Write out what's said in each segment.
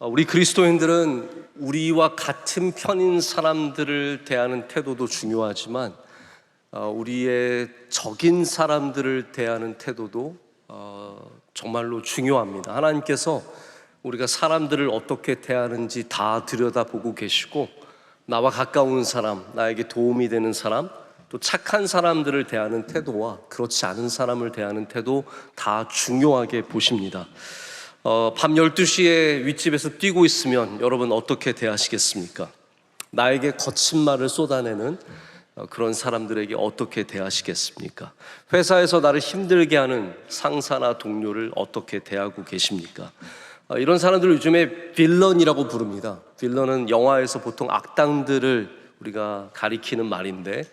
우리 그리스도인들은 우리와 같은 편인 사람들을 대하는 태도도 중요하지만 우리의 적인 사람들을 대하는 태도도 정말로 중요합니다. 하나님께서 우리가 사람들을 어떻게 대하는지 다 들여다보고 계시고, 나와 가까운 사람, 나에게 도움이 되는 사람, 또 착한 사람들을 대하는 태도와 그렇지 않은 사람을 대하는 태도 다 중요하게 보십니다. 밤 12시에 윗집에서 뛰고 있으면 여러분 어떻게 대하시겠습니까? 나에게 거친 말을 쏟아내는 그런 사람들에게 어떻게 대하시겠습니까? 회사에서 나를 힘들게 하는 상사나 동료를 어떻게 대하고 계십니까? 이런 사람들을 요즘에 빌런이라고 부릅니다. 빌런은 영화에서 보통 악당들을 우리가 가리키는 말인데,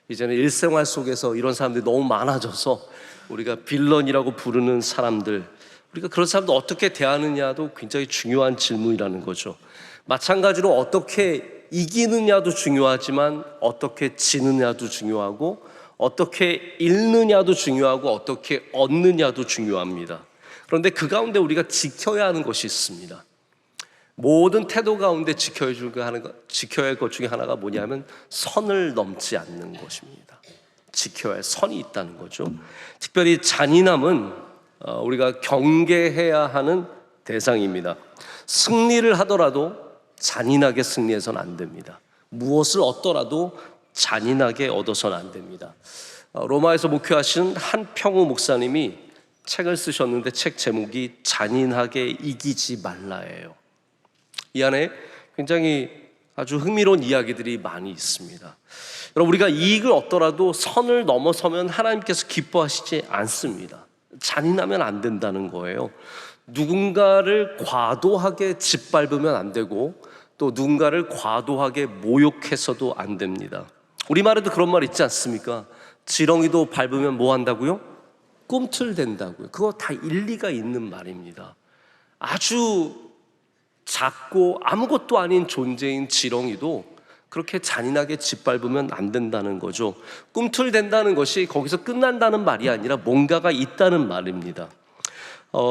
이제는 일생활 속에서 이런 사람들이 너무 많아져서 우리가 빌런이라고 부르는 사람들, 우리가 그런 사람들 어떻게 대하느냐도 굉장히 중요한 질문이라는 거죠. 마찬가지로 어떻게 이기느냐도 중요하지만 어떻게 지느냐도 중요하고, 어떻게 잃느냐도 중요하고, 어떻게 얻느냐도 중요합니다. 그런데 그 가운데 우리가 지켜야 하는 것이 있습니다. 모든 태도 가운데 지켜야 할 것 중에 하나가 뭐냐면 선을 넘지 않는 것입니다. 지켜야 할 선이 있다는 거죠. 특별히 잔인함은 우리가 경계해야 하는 대상입니다. 승리를 하더라도 잔인하게 승리해서는 안 됩니다. 무엇을 얻더라도 잔인하게 얻어서는 안 됩니다. 로마에서 목회하신 한평우 목사님이 책을 쓰셨는데, 책 제목이 잔인하게 이기지 말라예요. 이 안에 굉장히 아주 흥미로운 이야기들이 많이 있습니다. 여러분, 우리가 이익을 얻더라도 선을 넘어서면 하나님께서 기뻐하시지 않습니다. 잔인하면 안 된다는 거예요. 누군가를 과도하게 짓밟으면 안 되고, 또 누군가를 과도하게 모욕해서도 안 됩니다. 우리말에도 그런 말 있지 않습니까? 지렁이도 밟으면 뭐 한다고요? 꿈틀댄다고요. 그거 다 일리가 있는 말입니다. 아주 작고 아무것도 아닌 존재인 지렁이도 그렇게 잔인하게 짓밟으면 안 된다는 거죠. 꿈틀댄다는 것이 거기서 끝난다는 말이 아니라 뭔가가 있다는 말입니다.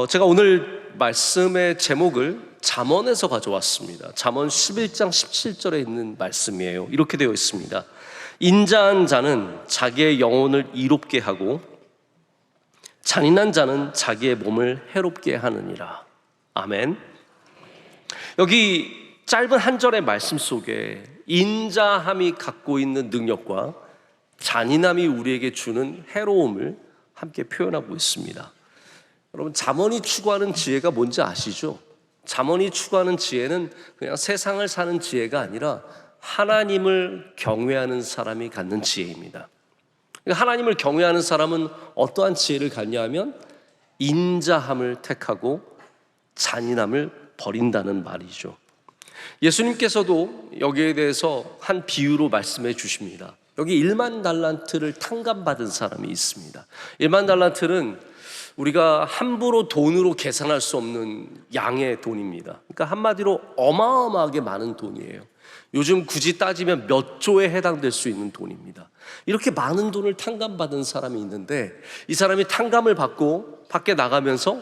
제가 오늘 말씀의 제목을 잠언에서 가져왔습니다. 잠언 11장 17절에 있는 말씀이에요. 이렇게 되어 있습니다. 인자한 자는 자기의 영혼을 이롭게 하고 잔인한 자는 자기의 몸을 해롭게 하느니라. 아멘. 여기 짧은 한 절의 말씀 속에 인자함이 갖고 있는 능력과 잔인함이 우리에게 주는 해로움을 함께 표현하고 있습니다. 여러분, 잠언이 추구하는 지혜가 뭔지 아시죠? 잠언이 추구하는 지혜는 그냥 세상을 사는 지혜가 아니라 하나님을 경외하는 사람이 갖는 지혜입니다. 하나님을 경외하는 사람은 어떠한 지혜를 갖냐 하면 인자함을 택하고 잔인함을 버린다는 말이죠. 예수님께서도 여기에 대해서 한 비유로 말씀해 주십니다. 여기 1만 달란트를 탕감받은 사람이 있습니다. 1만 달란트는 우리가 함부로 돈으로 계산할 수 없는 양의 돈입니다. 그러니까 한마디로 어마어마하게 많은 돈이에요. 요즘 굳이 따지면 몇 조에 해당될 수 있는 돈입니다. 이렇게 많은 돈을 탕감받은 사람이 있는데, 이 사람이 탕감을 받고 밖에 나가면서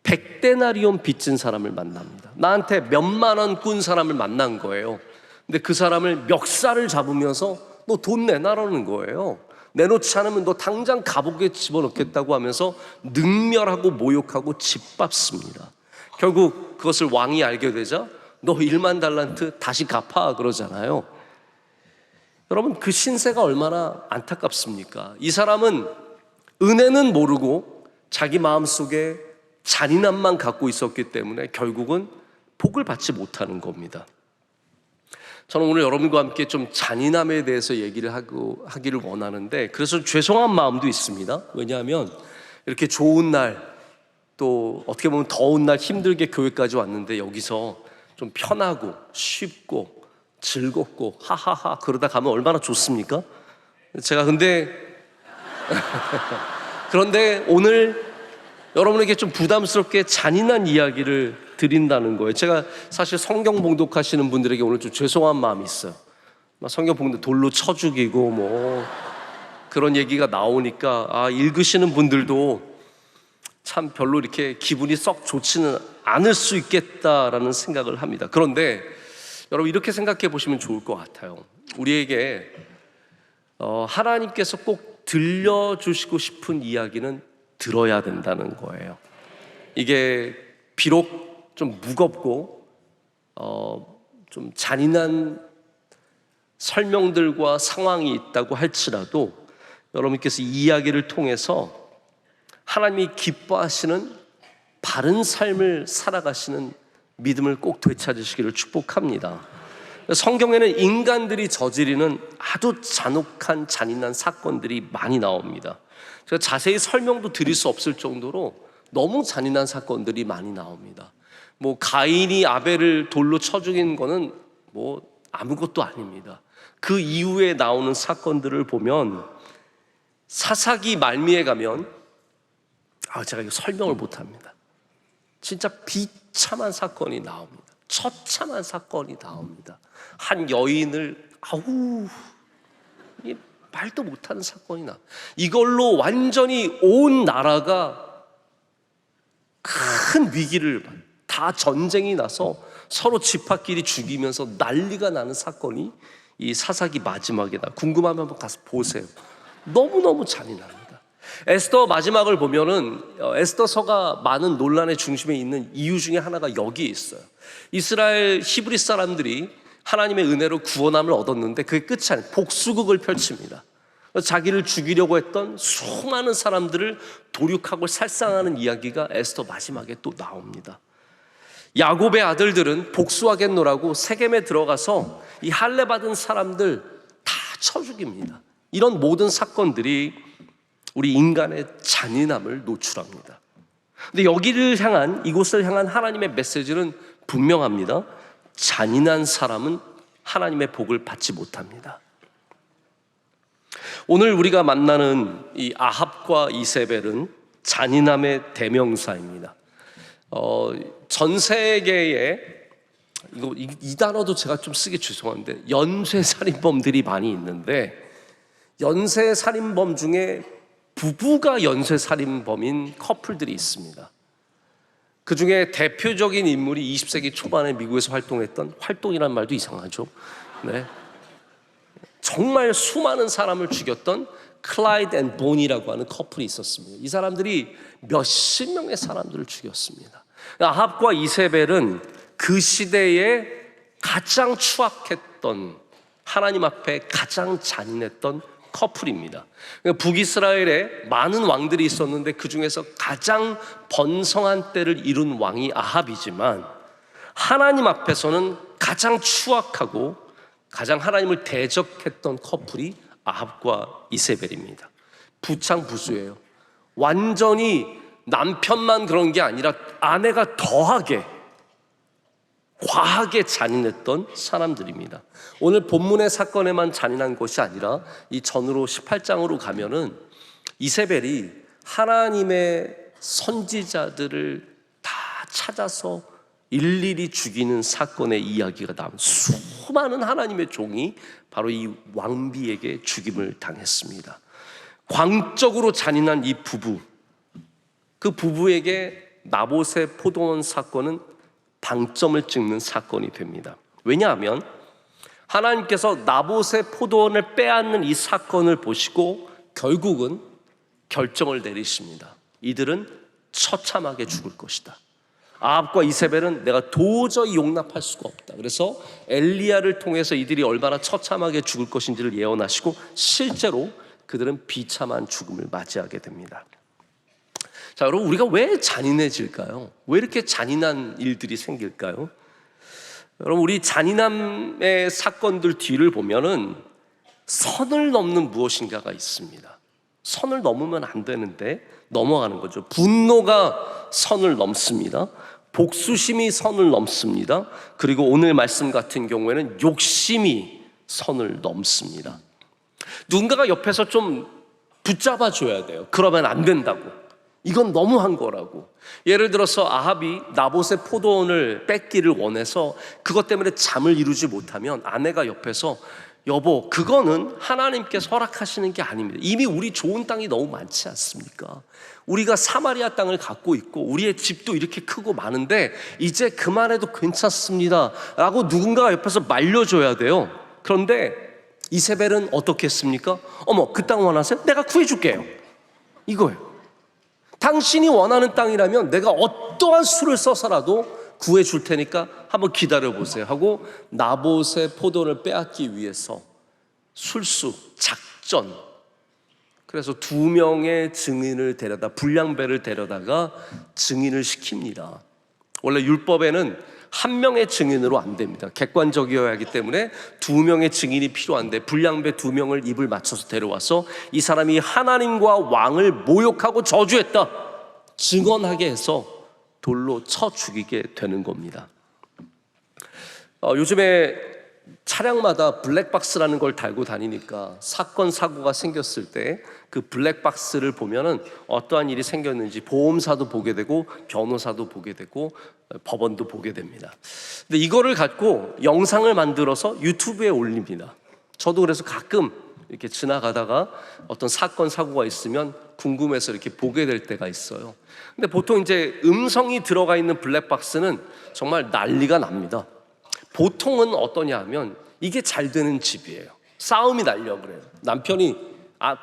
100데나리온 빚진 사람을 만납니다. 나한테 몇만 원 꾼 사람을 만난 거예요. 근데 그 사람을 멱살을 잡으면서 너 돈 내놔라는 거예요. 내놓지 않으면 너 당장 감옥에 집어넣겠다고 하면서 능멸하고 모욕하고 짓밟습니다. 결국 그것을 왕이 알게 되자 너 1만 달란트 다시 갚아 그러잖아요. 여러분, 그 신세가 얼마나 안타깝습니까? 이 사람은 은혜는 모르고 자기 마음속에 잔인함만 갖고 있었기 때문에 결국은 복을 받지 못하는 겁니다. 저는 오늘 여러분과 함께 좀 잔인함에 대해서 얘기를 하기를 원하는데, 그래서 죄송한 마음도 있습니다. 왜냐하면 이렇게 좋은 날, 또 어떻게 보면 더운 날 힘들게 교회까지 왔는데 여기서 좀 편하고 쉽고 즐겁고 하하하 그러다 가면 얼마나 좋습니까? 제가 그런데 오늘 여러분에게 좀 부담스럽게 잔인한 이야기를 드린다는 거예요. 제가 사실 성경 봉독하시는 분들에게 오늘 좀 죄송한 마음이 있어요. 성경 봉독 돌로 쳐 죽이고 뭐 그런 얘기가 나오니까 읽으시는 분들도 참 별로 이렇게 기분이 썩 좋지는 않을 수 있겠다라는 생각을 합니다. 그런데 여러분 이렇게 생각해 보시면 좋을 것 같아요. 우리에게 하나님께서 꼭 들려주시고 싶은 이야기는 들어야 된다는 거예요. 이게 비록 좀 무겁고 좀 잔인한 설명들과 상황이 있다고 할지라도 여러분께서 이 이야기를 통해서 하나님이 기뻐하시는 바른 삶을 살아가시는 믿음을 꼭 되찾으시기를 축복합니다. 성경에는 인간들이 저지르는 아주 잔혹한 잔인한 사건들이 많이 나옵니다. 제가 자세히 설명도 드릴 수 없을 정도로 너무 잔인한 사건들이 많이 나옵니다. 가인이 아벨을 돌로 쳐 죽인 거는 아무것도 아닙니다. 그 이후에 나오는 사건들을 보면 사사기 말미에 가면 제가 이거 설명을 못합니다. 진짜 비참한 사건이 나옵니다. 처참한 사건이 나옵니다. 한 여인을 말도 못하는 사건이 나. 이걸로 완전히 온 나라가 큰 위기를 다 전쟁이 나서 서로 집합끼리 죽이면서 난리가 나는 사건이 이 사사기 마지막에 나. 궁금하면 한번 가서 보세요. 너무너무 잔인합니다. 에스더 마지막을 보면은 에스더서가 많은 논란의 중심에 있는 이유 중에 하나가 여기에 있어요. 이스라엘 히브리 사람들이 하나님의 은혜로 구원함을 얻었는데 그게 끝이 아니에요. 복수극을 펼칩니다. 자기를 죽이려고 했던 수많은 사람들을 도륙하고 살상하는 이야기가 에스더 마지막에 또 나옵니다. 야곱의 아들들은 복수하겠노라고 세겜에 들어가서 이 할례 받은 사람들 다 쳐 죽입니다. 이런 모든 사건들이 우리 인간의 잔인함을 노출합니다. 근데 이곳을 향한 하나님의 메시지는 분명합니다. 잔인한 사람은 하나님의 복을 받지 못합니다. 오늘 우리가 만나는 이 아합과 이세벨은 잔인함의 대명사입니다. 전 세계에 이 단어도 제가 좀 쓰기 죄송한데 연쇄살인범들이 많이 있는데 연쇄살인범 중에 부부가 연쇄살인범인 커플들이 있습니다. 그 중에 대표적인 인물이 20세기 초반에 미국에서 활동했던, 활동이란 말도 이상하죠. 네. 정말 수많은 사람을 죽였던 클라이드 앤 본이라고 하는 커플이 있었습니다. 이 사람들이 몇십 명의 사람들을 죽였습니다. 아합과 이세벨은 그 시대에 가장 추악했던, 하나님 앞에 가장 잔인했던 커플입니다. 북이스라엘에 많은 왕들이 있었는데 그 중에서 가장 번성한 때를 이룬 왕이 아합이지만 하나님 앞에서는 가장 추악하고 가장 하나님을 대적했던 커플이 아합과 이세벨입니다. 부창부수예요. 완전히 남편만 그런 게 아니라 아내가 더하게 과하게 잔인했던 사람들입니다. 오늘 본문의 사건에만 잔인한 것이 아니라 이 전으로 18장으로 가면은 이세벨이 하나님의 선지자들을 다 찾아서 일일이 죽이는 사건의 이야기가 나옵니다. 수많은 하나님의 종이 바로 이 왕비에게 죽임을 당했습니다. 광적으로 잔인한 이 부부, 그 부부에게 나봇의 포도원 사건은 방점을 찍는 사건이 됩니다. 왜냐하면 하나님께서 나봇의 포도원을 빼앗는 이 사건을 보시고 결국은 결정을 내리십니다. 이들은 처참하게 죽을 것이다. 아합과 이세벨은 내가 도저히 용납할 수가 없다. 그래서 엘리야를 통해서 이들이 얼마나 처참하게 죽을 것인지를 예언하시고 실제로 그들은 비참한 죽음을 맞이하게 됩니다. 자, 여러분, 우리가 왜 잔인해질까요? 왜 이렇게 잔인한 일들이 생길까요? 여러분, 우리 잔인함의 사건들 뒤를 보면은 선을 넘는 무엇인가가 있습니다. 선을 넘으면 안 되는데 넘어가는 거죠. 분노가 선을 넘습니다. 복수심이 선을 넘습니다. 그리고 오늘 말씀 같은 경우에는 욕심이 선을 넘습니다. 누군가가 옆에서 좀 붙잡아 줘야 돼요. 그러면 안 된다고. 이건 너무한 거라고. 예를 들어서 아합이 나봇의 포도원을 뺏기를 원해서 그것 때문에 잠을 이루지 못하면 아내가 옆에서 여보, 그거는 하나님께서 허락하시는 게 아닙니다. 이미 우리 좋은 땅이 너무 많지 않습니까? 우리가 사마리아 땅을 갖고 있고 우리의 집도 이렇게 크고 많은데 이제 그만해도 괜찮습니다 라고 누군가가 옆에서 말려줘야 돼요. 그런데 이세벨은 어떻게 했습니까? 어머, 그 땅 원하세요? 내가 구해줄게요. 이거예요. 당신이 원하는 땅이라면 내가 어떠한 수를 써서라도 구해줄 테니까 한번 기다려보세요 하고 나봇의 포도를 빼앗기 위해서 술수, 작전, 그래서 2명의 증인을 데려다 불량배를 데려다가 증인을 시킵니다. 원래 율법에는 1명의 증인으로 안 됩니다. 객관적이어야 하기 때문에 2명의 증인이 필요한데 불량배 2명을 입을 맞춰서 데려와서 이 사람이 하나님과 왕을 모욕하고 저주했다 증언하게 해서 돌로 쳐 죽이게 되는 겁니다. 요즘에 차량마다 블랙박스라는 걸 달고 다니니까 사건 사고가 생겼을 때 그 블랙박스를 보면은 어떠한 일이 생겼는지 보험사도 보게 되고 변호사도 보게 되고 법원도 보게 됩니다. 근데 이거를 갖고 영상을 만들어서 유튜브에 올립니다. 저도 그래서 가끔 이렇게 지나가다가 어떤 사건 사고가 있으면 궁금해서 이렇게 보게 될 때가 있어요. 근데 보통 이제 음성이 들어가 있는 블랙박스는 정말 난리가 납니다. 보통은 어떠냐 하면 이게 잘 되는 집이에요. 싸움이 나려고 그래요. 남편이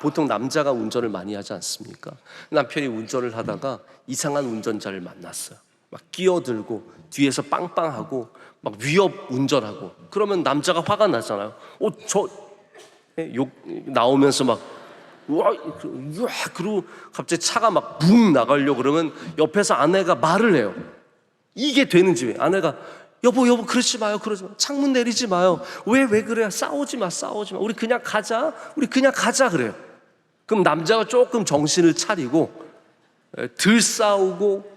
보통 남자가 운전을 많이 하지 않습니까? 남편이 운전을 하다가 이상한 운전자를 만났어요. 막 끼어들고 뒤에서 빵빵하고 막 위협 운전하고 그러면 남자가 화가 나잖아요. 욕 나오면서 막 우와, 그리고 갑자기 차가 막 붕 나가려고 그러면 옆에서 아내가 말을 해요. 이게 되는 집이에요. 아내가 여보 그러지 마요. 창문 내리지 마요. 왜 그래요? 싸우지 마. 우리 그냥 가자 그래요. 그럼 남자가 조금 정신을 차리고 덜 싸우고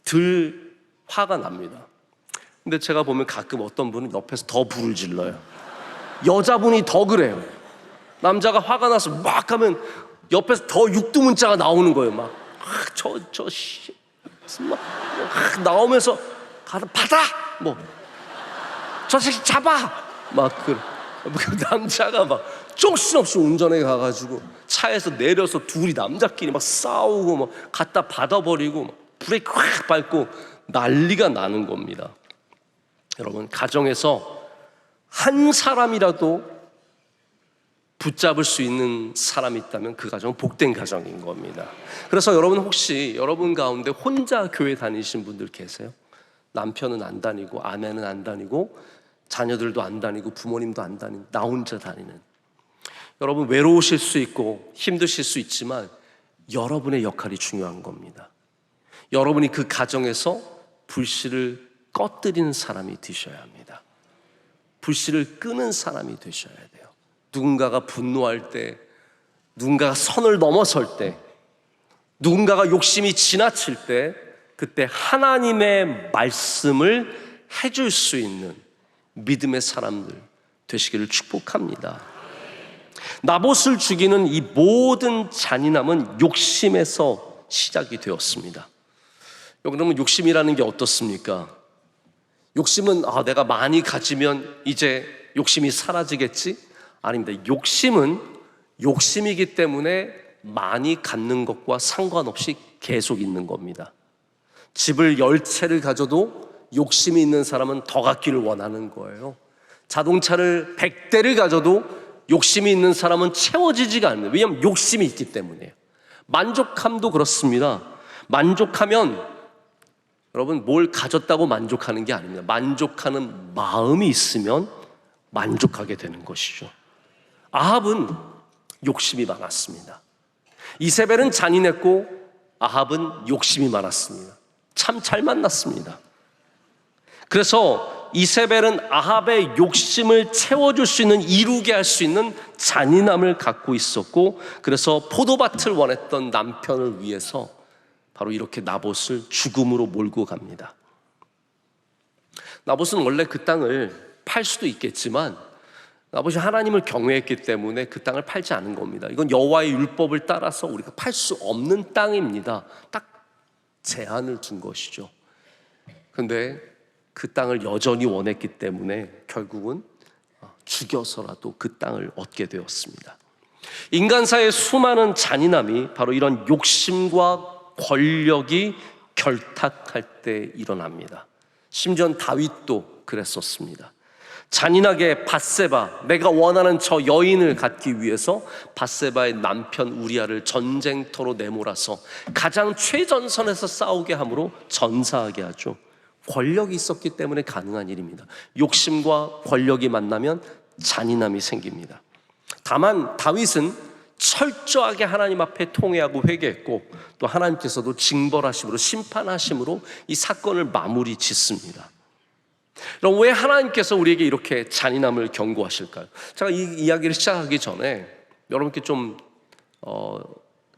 덜 화가 납니다. 근데 제가 보면 가끔 어떤 분은 옆에서 더 불을 질러요. 여자분이 더 그래요. 남자가 화가 나서 막 하면 옆에서 더 육두문자가 나오는 거예요. 막 나오면서 받아 저 새끼 잡아 그 남자가 막 정신없이 운전해 가가지고 차에서 내려서 둘이 남자끼리 막 싸우고 막 갖다 받아버리고 막 브레이크 확 밟고 난리가 나는 겁니다. 여러분, 가정에서 한 사람이라도 붙잡을 수 있는 사람이 있다면 그 가정은 복된 가정인 겁니다. 그래서 여러분, 혹시 여러분 가운데 혼자 교회 다니신 분들 계세요? 남편은 안 다니고 아내는 안 다니고 자녀들도 안 다니고 부모님도 안 다니고 나 혼자 다니는, 여러분 외로우실 수 있고 힘드실 수 있지만 여러분의 역할이 중요한 겁니다. 여러분이 그 가정에서 불씨를 꺼뜨리는 사람이 되셔야 합니다. 불씨를 끄는 사람이 되셔야 돼요. 누군가가 분노할 때, 누군가가 선을 넘어설 때, 누군가가 욕심이 지나칠 때, 그때 하나님의 말씀을 해줄 수 있는 믿음의 사람들 되시기를 축복합니다. 나봇을 죽이는 이 모든 잔인함은 욕심에서 시작이 되었습니다. 그러면 욕심이라는 게 어떻습니까? 욕심은 내가 많이 가지면 이제 욕심이 사라지겠지? 아닙니다. 욕심은 욕심이기 때문에 많이 갖는 것과 상관없이 계속 있는 겁니다. 집을 10채를 가져도 욕심이 있는 사람은 더 갖기를 원하는 거예요. 자동차를 100대를 가져도 욕심이 있는 사람은 채워지지가 않는, 왜냐하면 욕심이 있기 때문이에요. 만족함도 그렇습니다. 만족하면 여러분, 뭘 가졌다고 만족하는 게 아닙니다. 만족하는 마음이 있으면 만족하게 되는 것이죠. 아합은 욕심이 많았습니다. 이세벨은 잔인했고 아합은 욕심이 많았습니다. 참 잘 만났습니다. 그래서 이세벨은 아합의 욕심을 채워줄 수 있는, 이루게 할 수 있는 잔인함을 갖고 있었고, 그래서 포도밭을 원했던 남편을 위해서 바로 이렇게 나봇을 죽음으로 몰고 갑니다. 나봇은 원래 그 땅을 팔 수도 있겠지만 나봇이 하나님을 경외했기 때문에 그 땅을 팔지 않은 겁니다. 이건 여호와의 율법을 따라서 우리가 팔 수 없는 땅입니다. 딱 제한을 둔 것이죠. 그런데 그 땅을 여전히 원했기 때문에 결국은 죽여서라도 그 땅을 얻게 되었습니다. 인간사의 수많은 잔인함이 바로 이런 욕심과 권력이 결탁할 때 일어납니다. 심지어 다윗도 그랬었습니다. 잔인하게 밧세바, 내가 원하는 저 여인을 갖기 위해서 밧세바의 남편 우리아를 전쟁터로 내몰아서 가장 최전선에서 싸우게 함으로 전사하게 하죠. 권력이 있었기 때문에 가능한 일입니다. 욕심과 권력이 만나면 잔인함이 생깁니다. 다만 다윗은 철저하게 하나님 앞에 통회하고 회개했고, 또 하나님께서도 징벌하심으로, 심판하심으로 이 사건을 마무리 짓습니다. 그럼 왜 하나님께서 우리에게 이렇게 잔인함을 경고하실까요? 제가 이 이야기를 시작하기 전에 여러분께 좀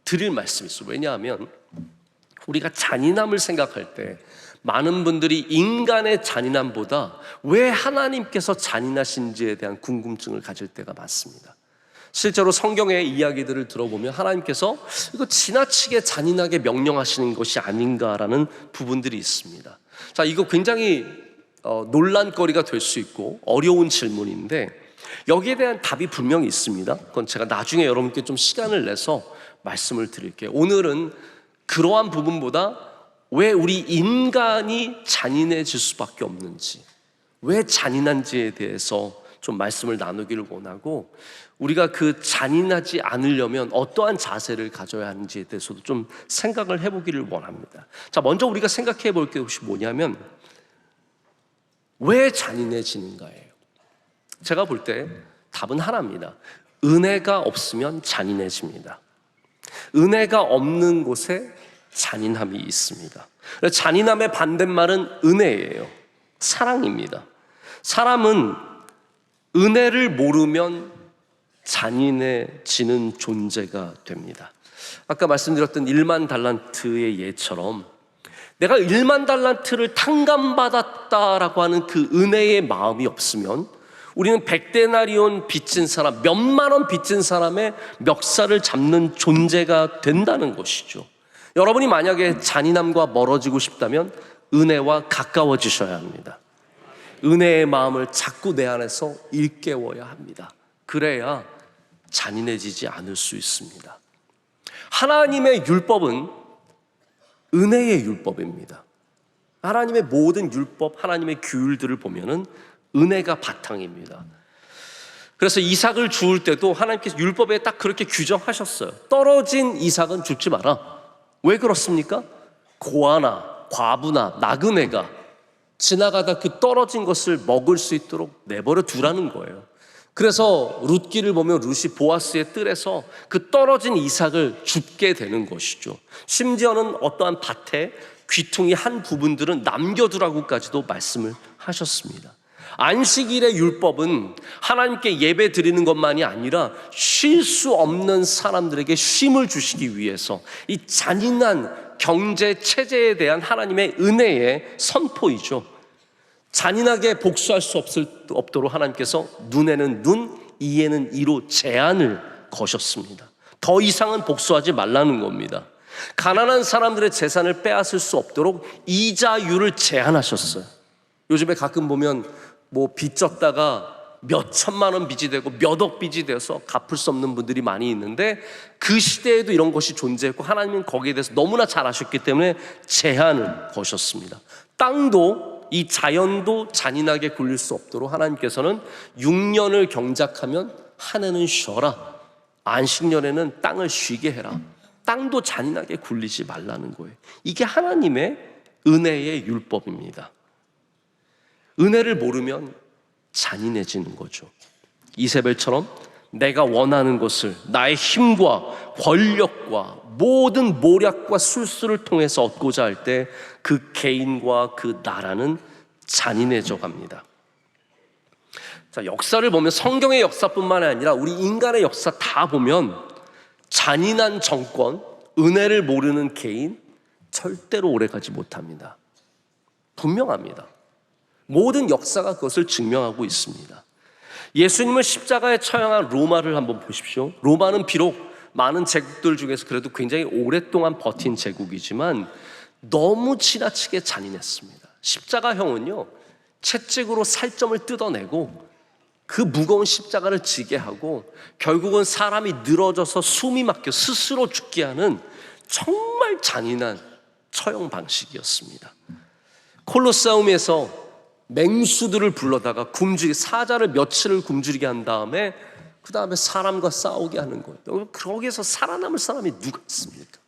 드릴 말씀이 있어요. 왜냐하면 우리가 잔인함을 생각할 때 많은 분들이 인간의 잔인함보다 왜 하나님께서 잔인하신지에 대한 궁금증을 가질 때가 많습니다. 실제로 성경의 이야기들을 들어보면 하나님께서 이거 지나치게 잔인하게 명령하시는 것이 아닌가라는 부분들이 있습니다. 자, 이거 굉장히 논란거리가 될 수 있고 어려운 질문인데 여기에 대한 답이 분명히 있습니다. 그건 제가 나중에 여러분께 좀 시간을 내서 말씀을 드릴게요. 오늘은 그러한 부분보다 왜 우리 인간이 잔인해질 수밖에 없는지, 왜 잔인한지에 대해서 좀 말씀을 나누기를 원하고, 우리가 그 잔인하지 않으려면 어떠한 자세를 가져야 하는지에 대해서도 좀 생각을 해보기를 원합니다. 자, 먼저 우리가 생각해 볼 것이 뭐냐면 왜 잔인해지는가예요. 제가 볼 때 답은 하나입니다. 은혜가 없으면 잔인해집니다. 은혜가 없는 곳에 잔인함이 있습니다. 잔인함의 반대말은 은혜예요. 사랑입니다. 사람은 은혜를 모르면 잔인해지는 존재가 됩니다. 아까 말씀드렸던 1만 달란트의 예처럼 내가 1만 달란트를 탕감받았다라고 하는 그 은혜의 마음이 없으면 우리는 100데나리온 빚진 사람, 몇만 원 빚진 사람의 멱살을 잡는 존재가 된다는 것이죠. 여러분이 만약에 잔인함과 멀어지고 싶다면 은혜와 가까워지셔야 합니다. 은혜의 마음을 자꾸 내 안에서 일깨워야 합니다. 그래야 잔인해지지 않을 수 있습니다. 하나님의 율법은 은혜의 율법입니다. 하나님의 모든 율법, 하나님의 규율들을 보면은 은혜가 바탕입니다. 그래서 이삭을 주울 때도 하나님께서 율법에 딱 그렇게 규정하셨어요. 떨어진 이삭은 줍지 마라. 왜 그렇습니까? 고아나 과부나 나그네가 지나가다 그 떨어진 것을 먹을 수 있도록 내버려 두라는 거예요. 그래서 룻기를 보면 룻이 보아스의 뜰에서 그 떨어진 이삭을 줍게 되는 것이죠. 심지어는 어떠한 밭에 귀퉁이 한 부분들은 남겨두라고까지도 말씀을 하셨습니다. 안식일의 율법은 하나님께 예배 드리는 것만이 아니라 쉴 수 없는 사람들에게 쉼을 주시기 위해서 이 잔인한 경제 체제에 대한 하나님의 은혜의 선포이죠. 잔인하게 복수할 수 없도록 하나님께서 눈에는 눈, 이에는 이로 제한을 거셨습니다. 더 이상은 복수하지 말라는 겁니다. 가난한 사람들의 재산을 빼앗을 수 없도록 이자율을 제한하셨어요. 요즘에 가끔 보면 빚 졌다가 몇 천만 원 빚이 되고 몇 억 빚이 되어서 갚을 수 없는 분들이 많이 있는데, 그 시대에도 이런 것이 존재했고 하나님은 거기에 대해서 너무나 잘 아셨기 때문에 제한을 거셨습니다. 땅도, 이 자연도 잔인하게 굴릴 수 없도록 하나님께서는 6년을 경작하면 한 해는 쉬어라, 안식년에는 땅을 쉬게 해라. 땅도 잔인하게 굴리지 말라는 거예요. 이게 하나님의 은혜의 율법입니다. 은혜를 모르면 잔인해지는 거죠. 이세벨처럼 내가 원하는 것을 나의 힘과 권력과 모든 모략과 술수를 통해서 얻고자 할 때 그 개인과 그 나라는 잔인해져 갑니다. 자, 역사를 보면 성경의 역사뿐만 아니라 우리 인간의 역사 다 보면 잔인한 정권, 은혜를 모르는 개인 절대로 오래가지 못합니다. 분명합니다. 모든 역사가 그것을 증명하고 있습니다. 예수님을 십자가에 처형한 로마를 한번 보십시오. 로마는 비록 많은 제국들 중에서 그래도 굉장히 오랫동안 버틴 제국이지만 너무 지나치게 잔인했습니다. 십자가형은요, 채찍으로 살점을 뜯어내고 그 무거운 십자가를 지게 하고 결국은 사람이 늘어져서 숨이 막혀 스스로 죽게 하는 정말 잔인한 처형 방식이었습니다. 콜로세움에서 맹수들을 불러다가 사자를 며칠을 굶주리게 한 다음에 그 다음에 사람과 싸우게 하는 거예요. 거기에서 살아남을 사람이 누가 있습니까?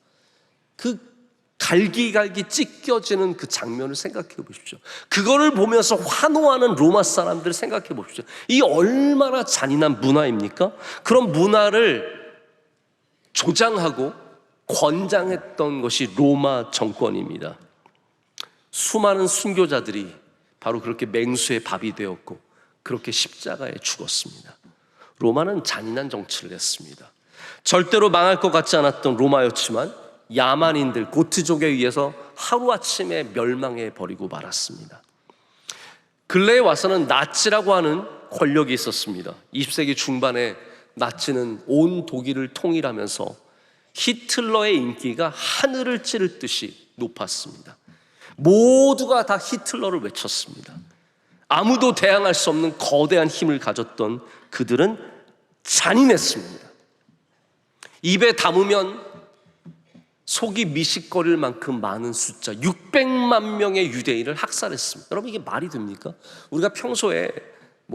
그 갈기갈기 찢겨지는 그 장면을 생각해 보십시오. 그거를 보면서 환호하는 로마 사람들 생각해 보십시오. 이 얼마나 잔인한 문화입니까? 그런 문화를 조장하고 권장했던 것이 로마 정권입니다. 수많은 순교자들이 바로 그렇게 맹수의 밥이 되었고 그렇게 십자가에 죽었습니다. 로마는 잔인한 정치를 했습니다. 절대로 망할 것 같지 않았던 로마였지만 야만인들, 고트족에 의해서 하루아침에 멸망해 버리고 말았습니다. 근래에 와서는 나치라고 하는 권력이 있었습니다. 20세기 중반에 나치는 온 독일을 통일하면서 히틀러의 인기가 하늘을 찌를 듯이 높았습니다. 모두가 다 히틀러를 외쳤습니다. 아무도 대항할 수 없는 거대한 힘을 가졌던 그들은 잔인했습니다. 입에 담으면 속이 미식거릴 만큼 많은 숫자 600만 명의 유대인을 학살했습니다. 여러분, 이게 말이 됩니까? 우리가 평소에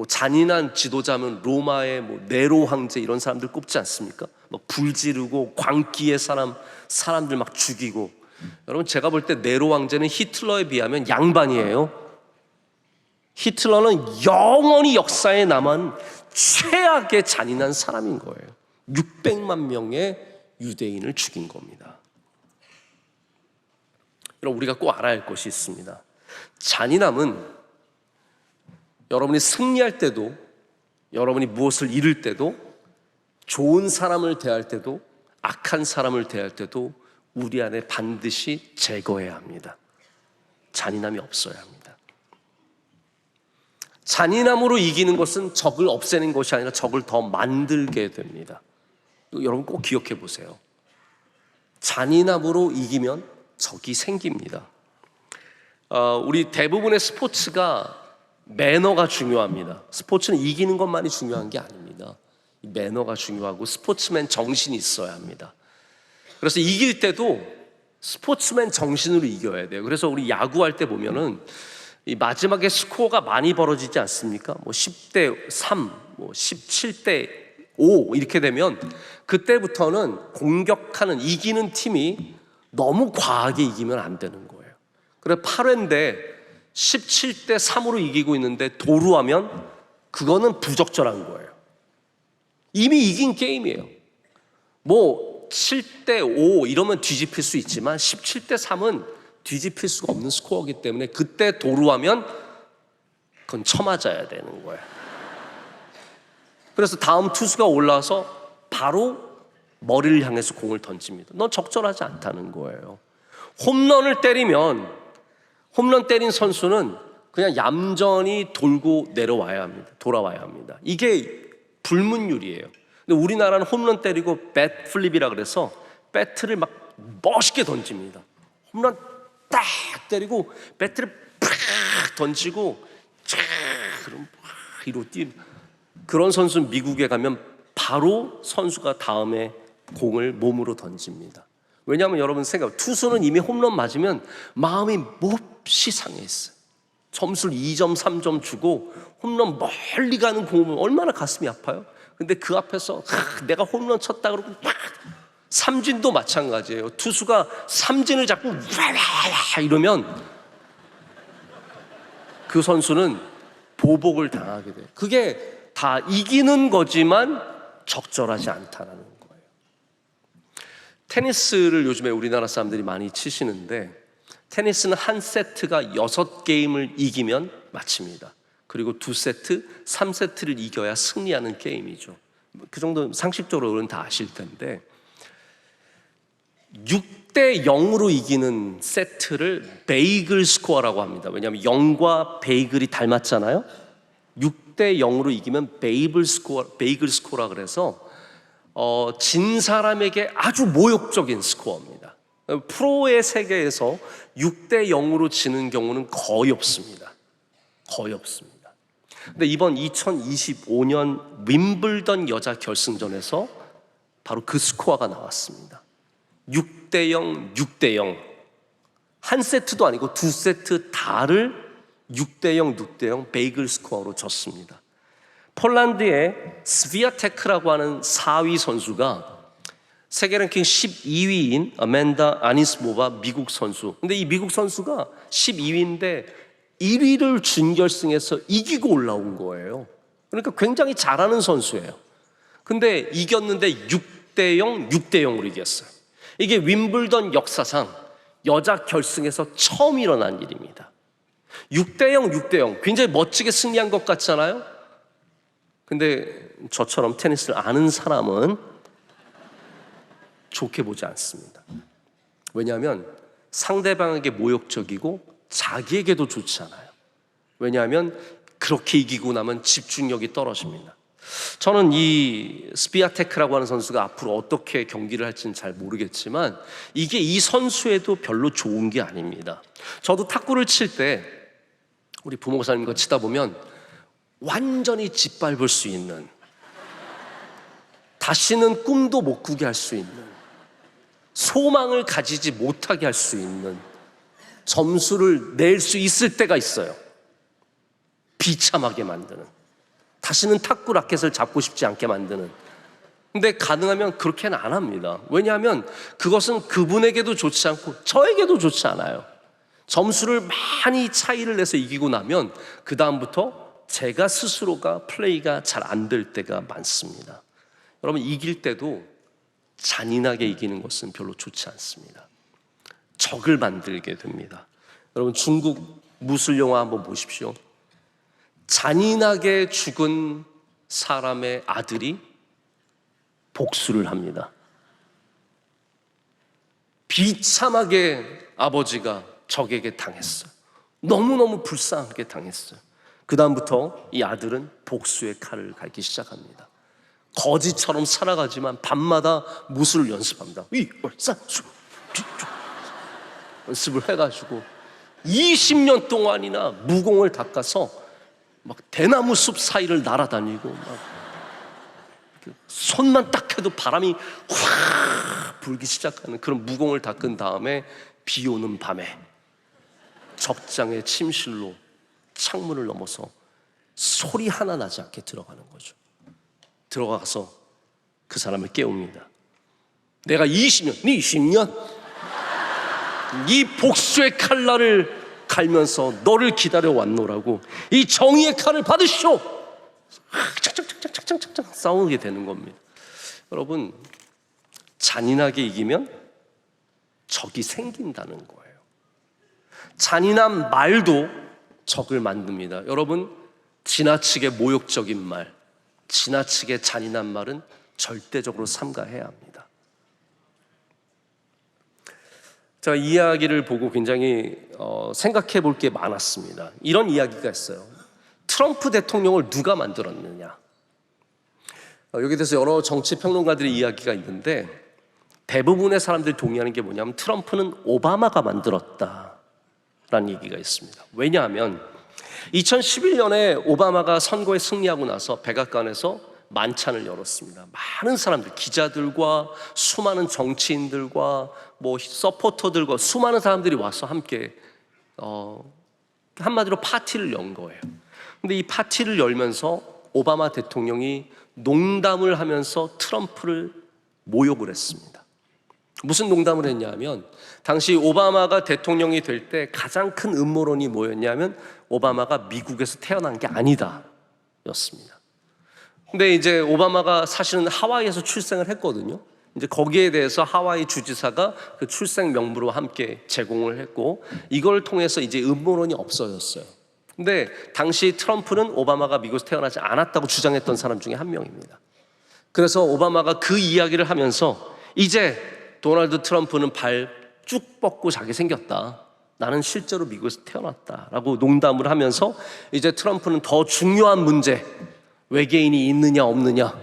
잔인한 지도자면 로마의 네로 황제 이런 사람들 꼽지 않습니까? 불 지르고 광기의 사람들 막 죽이고. 여러분, 제가 볼 때 네로 황제는 히틀러에 비하면 양반이에요. 히틀러는 영원히 역사에 남은 최악의 잔인한 사람인 거예요. 600만 명의 유대인을 죽인 겁니다. 여러분, 우리가 꼭 알아야 할 것이 있습니다. 잔인함은 여러분이 승리할 때도, 여러분이 무엇을 잃을 때도, 좋은 사람을 대할 때도, 악한 사람을 대할 때도 우리 안에 반드시 제거해야 합니다. 잔인함이 없어야 합니다. 잔인함으로 이기는 것은 적을 없애는 것이 아니라 적을 더 만들게 됩니다. 여러분 꼭 기억해 보세요. 잔인함으로 이기면 적이 생깁니다. 우리 대부분의 스포츠가 매너가 중요합니다. 스포츠는 이기는 것만이 중요한 게 아닙니다. 매너가 중요하고 스포츠맨 정신이 있어야 합니다. 그래서 이길 때도 스포츠맨 정신으로 이겨야 돼요. 그래서 우리 야구할 때 보면은 이 마지막에 스코어가 많이 벌어지지 않습니까? 10대 3, 17대 5 이렇게 되면 그때부터는 공격하는 이기는 팀이 너무 과하게 이기면 안 되는 거예요. 그래서 8회인데 17대 3으로 이기고 있는데 도루하면 그거는 부적절한 거예요. 이미 이긴 게임이에요. 7대 5 이러면 뒤집힐 수 있지만 17대 3은 뒤집힐 수가 없는 스코어이기 때문에 그때 도루하면 그건 쳐맞아야 되는 거예요. 그래서 다음 투수가 올라와서 바로 머리를 향해서 공을 던집니다. 넌 적절하지 않다는 거예요. 홈런을 때리면 홈런 때린 선수는 그냥 얌전히 돌고 내려와야 합니다. 돌아와야 합니다. 이게 불문율이에요. 근데 우리나라는 홈런 때리고 뱃 플립이라 그래서 배트를 막 멋있게 던집니다. 홈런 딱 때리고 배트를 팍 던지고 쫙 그럼 이로 뛰는 그런 선수는 미국에 가면 바로 선수가 다음에 공을 몸으로 던집니다. 왜냐하면 여러분 투수는 이미 홈런 맞으면 마음이 몹시 상해 있어요. 점수를 2점 3점 주고 홈런 멀리 가는 공을 얼마나 가슴이 아파요. 근데 그 앞에서 내가 홈런 쳤다 그러고 막 삼진도 마찬가지예요. 투수가 삼진을 잡고 이러면 그 선수는 보복을 당하게 돼요. 그게 다 이기는 거지만 적절하지 않다는 거예요. 테니스를 요즘에 우리나라 사람들이 많이 치시는데 테니스는 한 세트가 6게임을 이기면 마칩니다. 그리고 2세트, 3세트를 이겨야 승리하는 게임이죠. 그 정도 상식적으로는 다 아실 텐데 6대 0으로 이기는 세트를 베이글 스코어라고 합니다. 왜냐하면 0과 베이글이 닮았잖아요. 6대 0으로 이기면 베이글 스코어라 그래서 진 사람에게 아주 모욕적인 스코어입니다. 프로의 세계에서 6대 0으로 지는 경우는 거의 없습니다. 거의 없습니다. 근데 이번 2025년 윈블던 여자 결승전에서 바로 그 스코어가 나왔습니다. 6대0, 6대0. 한 세트도 아니고 두 세트 다를 6대0, 6대0 베이글 스코어로 졌습니다. 폴란드의 스비아테크라고 하는 4위 선수가 세계 랭킹 12위인 아멘다 아니스모바 미국 선수. 근데 이 미국 선수가 12위인데 1위를 준결승에서 이기고 올라온 거예요. 그러니까 굉장히 잘하는 선수예요. 근데 이겼는데 6대0, 6대0으로 이겼어요. 이게 윈블던 역사상 여자 결승에서 처음 일어난 일입니다. 6대0, 6대0. 굉장히 멋지게 승리한 것 같잖아요. 근데 저처럼 테니스를 아는 사람은 좋게 보지 않습니다. 왜냐하면 상대방에게 모욕적이고 자기에게도 좋지 않아요. 왜냐하면 그렇게 이기고 나면 집중력이 떨어집니다. 저는 이 스비아테크라고 하는 선수가 앞으로 어떻게 경기를 할지는 잘 모르겠지만 이게 이 선수에도 별로 좋은 게 아닙니다. 저도 탁구를 칠 때 우리 부목사님과 치다 보면 완전히 짓밟을 수 있는, 다시는 꿈도 못 꾸게 할 수 있는, 소망을 가지지 못하게 할 수 있는, 점수를 낼 수 있을 때가 있어요. 비참하게 만드는, 다시는 탁구 라켓을 잡고 싶지 않게 만드는. 근데 가능하면 그렇게는 안 합니다. 왜냐하면 그것은 그분에게도 좋지 않고 저에게도 좋지 않아요. 점수를 많이 차이를 내서 이기고 나면 그 다음부터 제가 스스로가 플레이가 잘 안 될 때가 많습니다. 여러분, 이길 때도 잔인하게 이기는 것은 별로 좋지 않습니다. 적을 만들게 됩니다. 여러분, 중국 무술 영화 한번 보십시오. 잔인하게 죽은 사람의 아들이 복수를 합니다. 비참하게 아버지가 적에게 당했어요. 너무너무 불쌍하게 당했어요. 그 다음부터 이 아들은 복수의 칼을 갈기 시작합니다. 거지처럼 살아가지만 밤마다 무술을 연습합니다. 연습을 해가지고 20년 동안이나 무공을 닦아서 막 대나무 숲 사이를 날아다니고 막 손만 딱 해도 바람이 확 불기 시작하는 그런 무공을 닦은 다음에 비 오는 밤에 적장의 침실로 창문을 넘어서 소리 하나 나지 않게 들어가는 거죠. 들어가서 그 사람을 깨웁니다. 내가 20년 이 복수의 칼날을 갈면서 너를 기다려 왔노라고, 이 정의의 칼을 받으시오. 착착착착착착착 싸우게 되는 겁니다. 여러분, 잔인하게 이기면 적이 생긴다는 거예요. 잔인한 말도 적을 만듭니다. 여러분, 지나치게 모욕적인 말, 지나치게 잔인한 말은 절대적으로 삼가해야 합니다. 제가 이 이야기를 보고 굉장히 생각해 볼 게 많았습니다. 이런 이야기가 있어요. 트럼프 대통령을 누가 만들었느냐. 여기에 대해서 여러 정치평론가들의 이야기가 있는데 대부분의 사람들이 동의하는 게 뭐냐면 트럼프는 오바마가 만들었다라는 얘기가 있습니다. 왜냐하면 2011년에 오바마가 선거에 승리하고 나서 백악관에서 만찬을 열었습니다. 많은 사람들, 기자들과 수많은 정치인들과 뭐 서포터들과 수많은 사람들이 와서 함께 한마디로 파티를 연 거예요. 근데 이 파티를 열면서 오바마 대통령이 농담을 하면서 트럼프를 모욕을 했습니다. 무슨 농담을 했냐면 당시 오바마가 대통령이 될 때 가장 큰 음모론이 뭐였냐면 오바마가 미국에서 태어난 게 아니다 였습니다. 근데 이제 오바마가 사실은 하와이에서 출생을 했거든요. 이제 거기에 대해서 하와이 주지사가 그 출생 명부로 함께 제공을 했고 이걸 통해서 이제 음모론이 없어졌어요. 근데 당시 트럼프는 오바마가 미국에서 태어나지 않았다고 주장했던 사람 중에 한 명입니다. 그래서 오바마가 그 이야기를 하면서 이제 도널드 트럼프는 발 쭉 뻗고 자기 생겼다. 나는 실제로 미국에서 태어났다라고 농담을 하면서 이제 트럼프는 더 중요한 문제, 외계인이 있느냐 없느냐.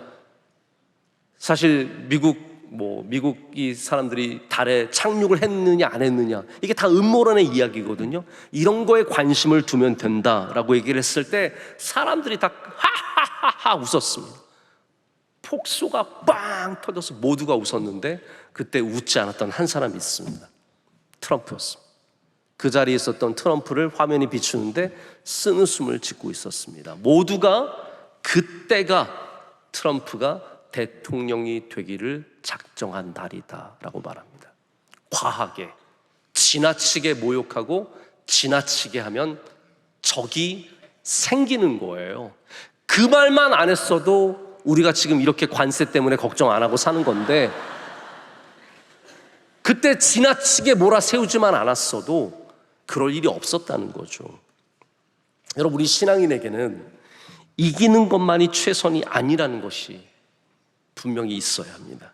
사실 미국 뭐 미국이 사람들이 달에 착륙을 했느냐 안 했느냐, 이게 다 음모론의 이야기거든요. 이런 거에 관심을 두면 된다라고 얘기를 했을 때 사람들이 다 하하하하 웃었습니다. 폭소가 빵 터져서 모두가 웃었는데 그때 웃지 않았던 한 사람이 있습니다. 트럼프였습니다. 그 자리에 있었던 트럼프를 화면이 비추는데 쓰는 숨을 짓고 있었습니다. 모두가 그때가 트럼프가 대통령이 되기를 작정한 날이다라고 말합니다. 과하게, 지나치게 모욕하고 지나치게 하면 적이 생기는 거예요. 그 말만 안 했어도 우리가 지금 이렇게 관세 때문에 걱정 안 하고 사는 건데, 그때 지나치게 몰아세우지만 않았어도 그럴 일이 없었다는 거죠. 여러분, 우리 신앙인에게는 이기는 것만이 최선이 아니라는 것이 분명히 있어야 합니다.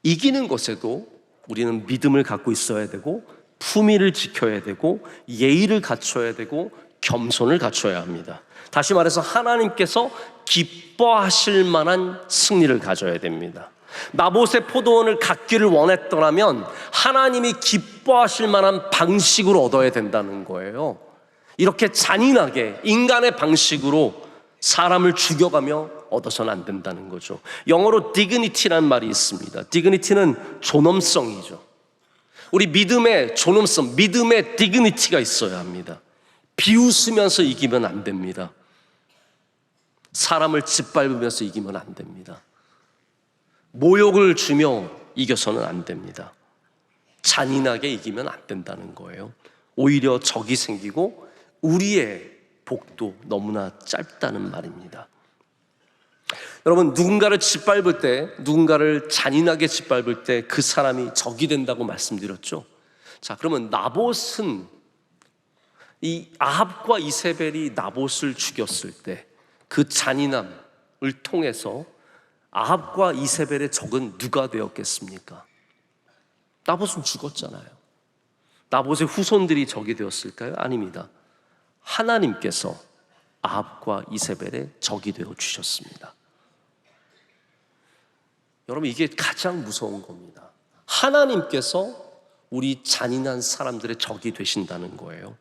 이기는 것에도 우리는 믿음을 갖고 있어야 되고, 품위를 지켜야 되고, 예의를 갖춰야 되고, 겸손을 갖춰야 합니다. 다시 말해서 하나님께서 기뻐하실 만한 승리를 가져야 됩니다. 나봇의 포도원을 갖기를 원했더라면 하나님이 기뻐하실 만한 방식으로 얻어야 된다는 거예요. 이렇게 잔인하게 인간의 방식으로 사람을 죽여가며 얻어서는 안 된다는 거죠. 영어로 dignity라는 말이 있습니다. dignity는 존엄성이죠. 우리 믿음의 존엄성, 믿음의 dignity가 있어야 합니다. 비웃으면서 이기면 안 됩니다. 사람을 짓밟으면서 이기면 안 됩니다. 모욕을 주며 이겨서는 안 됩니다. 잔인하게 이기면 안 된다는 거예요. 오히려 적이 생기고 우리의 복도 너무나 짧다는 말입니다. 여러분, 누군가를 짓밟을 때, 누군가를 잔인하게 짓밟을 때 그 사람이 적이 된다고 말씀드렸죠. 자, 그러면 나봇은, 이 아합과 이세벨이 나봇을 죽였을 때 그 잔인함을 통해서 아합과 이세벨의 적은 누가 되었겠습니까? 나봇은 죽었잖아요. 나봇의 후손들이 적이 되었을까요? 아닙니다. 하나님께서 아합과 이세벨의 적이 되어 주셨습니다. 여러분, 이게 가장 무서운 겁니다. 하나님께서 우리 잔인한 사람들의 적이 되신다는 거예요.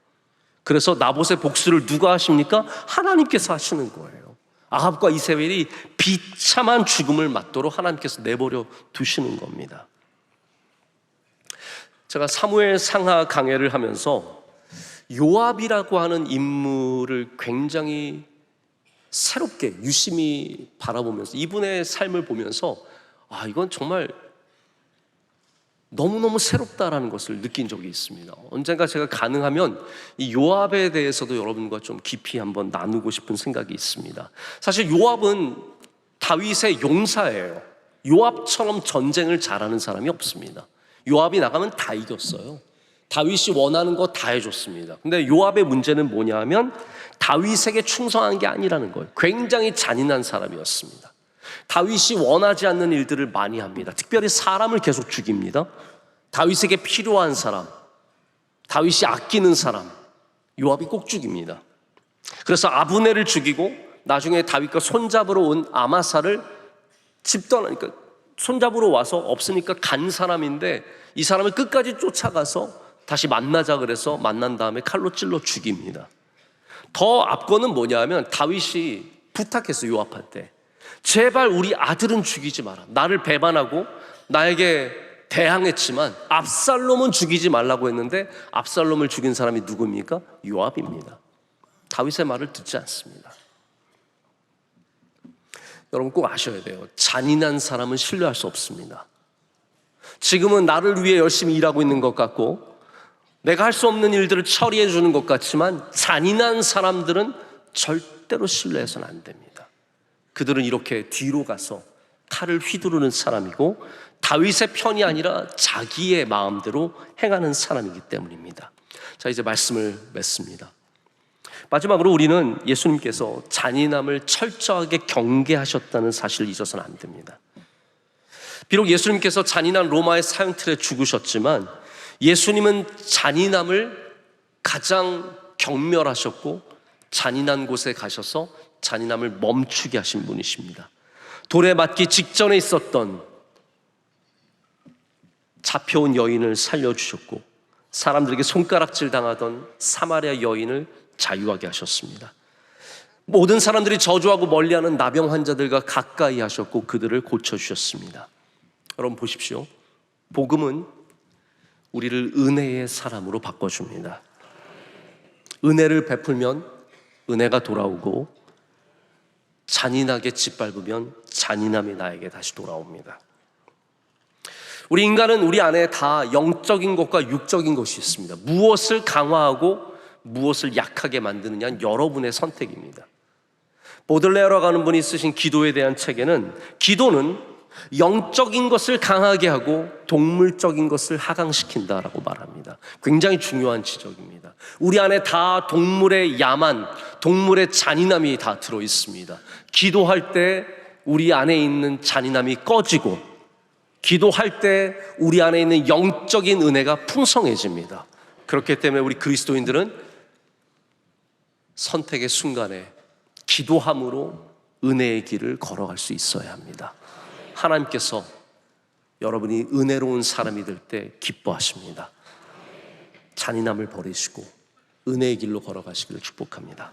그래서 나봇의 복수를 누가 하십니까? 하나님께서 하시는 거예요. 아합과 이세벨이 비참한 죽음을 맞도록 하나님께서 내버려 두시는 겁니다. 제가 사무엘 상하 강해를 하면서 요압이라고 하는 인물을 굉장히 새롭게 유심히 바라보면서, 이분의 삶을 보면서 이건 정말 너무너무 새롭다라는 것을 느낀 적이 있습니다. 언젠가 제가 가능하면 이 요압에 대해서도 여러분과 좀 깊이 한번 나누고 싶은 생각이 있습니다. 사실 요압은 다윗의 용사예요. 요압처럼 전쟁을 잘하는 사람이 없습니다. 요압이 나가면 다 이겼어요. 다윗이 원하는 거 다 해줬습니다. 근데 요압의 문제는 뭐냐 하면 다윗에게 충성한 게 아니라는 거예요. 굉장히 잔인한 사람이었습니다. 다윗이 원하지 않는 일들을 많이 합니다. 특별히 사람을 계속 죽입니다. 다윗에게 필요한 사람, 다윗이 아끼는 사람, 요압이 꼭 죽입니다. 그래서 아브넬을 죽이고 나중에 다윗과 손잡으러 온 아마사를 집 떠나니까, 손잡으러 와서 없으니까 간 사람인데 이 사람을 끝까지 쫓아가서 다시 만나자 그래서 만난 다음에 칼로 찔러 죽입니다. 더 앞거는 뭐냐 하면 다윗이 부탁했어요. 요압한테, 제발 우리 아들은 죽이지 마라. 나를 배반하고 나에게 대항했지만 압살롬은 죽이지 말라고 했는데 압살롬을 죽인 사람이 누굽니까? 요압입니다. 다윗의 말을 듣지 않습니다. 여러분, 꼭 아셔야 돼요. 잔인한 사람은 신뢰할 수 없습니다. 지금은 나를 위해 열심히 일하고 있는 것 같고 내가 할 수 없는 일들을 처리해 주는 것 같지만 잔인한 사람들은 절대로 신뢰해서는 안 됩니다. 그들은 이렇게 뒤로 가서 칼을 휘두르는 사람이고 다윗의 편이 아니라 자기의 마음대로 행하는 사람이기 때문입니다. 자, 이제 말씀을 맺습니다. 마지막으로 우리는 예수님께서 잔인함을 철저하게 경계하셨다는 사실을 잊어서는 안 됩니다. 비록 예수님께서 잔인한 로마의 사형틀에 죽으셨지만 예수님은 잔인함을 가장 경멸하셨고 잔인한 곳에 가셔서 잔인함을 멈추게 하신 분이십니다. 돌에 맞기 직전에 있었던 잡혀온 여인을 살려주셨고 사람들에게 손가락질 당하던 사마리아 여인을 자유하게 하셨습니다. 모든 사람들이 저주하고 멀리하는 나병 환자들과 가까이 하셨고 그들을 고쳐주셨습니다. 여러분 보십시오. 복음은 우리를 은혜의 사람으로 바꿔줍니다. 은혜를 베풀면 은혜가 돌아오고 잔인하게 짓밟으면 잔인함이 나에게 다시 돌아옵니다. 우리 인간은 우리 안에 다 영적인 것과 육적인 것이 있습니다. 무엇을 강화하고 무엇을 약하게 만드느냐는 여러분의 선택입니다. 보들레어라고 하는 분이 쓰신 기도에 대한 책에는 기도는 영적인 것을 강하게 하고 동물적인 것을 하강시킨다라고 말합니다. 굉장히 중요한 지적입니다. 우리 안에 다 동물의 야만, 동물의 잔인함이 다 들어있습니다. 기도할 때 우리 안에 있는 잔인함이 꺼지고 기도할 때 우리 안에 있는 영적인 은혜가 풍성해집니다. 그렇기 때문에 우리 그리스도인들은 선택의 순간에 기도함으로 은혜의 길을 걸어갈 수 있어야 합니다. 하나님께서 여러분이 은혜로운 사람이 될 때 기뻐하십니다. 잔인함을 버리시고 은혜의 길로 걸어가시기를 축복합니다.